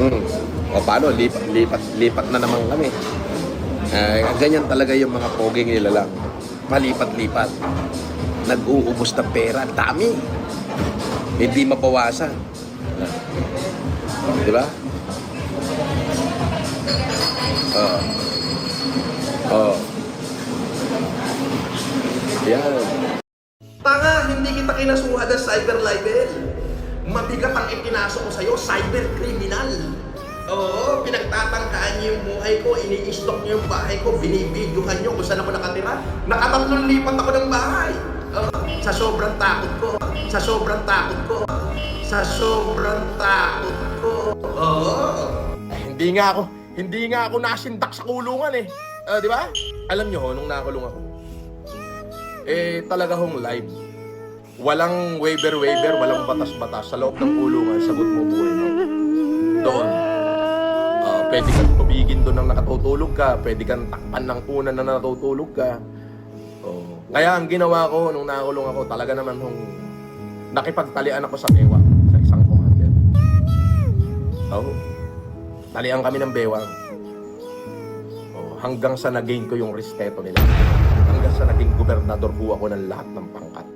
Hmm. O paano, lipat na naman kami. Ganyan talaga yung mga poging nila lang. Palipat-lipat. Nag-uubos ng pera. Dami. Hindi mabawasan. Di ba? Oo. Oo. Yan. Tanga, hindi kita kinasuhan ng cyber libel. Mabigat ang ipinaso ko sa'yo, cyber criminal. Oo, pinagtatangkaan niyo yung buhay ko, ini-stock niyo yung bahay ko, binibidyohan niyo kung saan ako nakatira. Nakatatlong lipat ako ng bahay. Sa sobrang takot ko, sa sobrang takot ko, sa sobrang takot ko. Oo. Hindi nga ako nasindak sa kulungan eh. Di ba? Alam niyo ho, nung nakulong ako, talaga hong live. Walang waiver, walang batas-batas. Sa loob ng kulungan, sagot mo buhay mo. Doon. Pwede kang tumigin doon nang nakatutulog ka. Pwede kang takpan ng punan na natutulog ka. Kaya ang ginawa ko nung nakulong ako, talaga naman hong nakipagtalian ako sa bewang sa isang commander. Talian kami ng bewang. Hanggang sa nagain ko yung respeto nila. Hanggang sa naging gobernador ho ako ng lahat ng pangkat.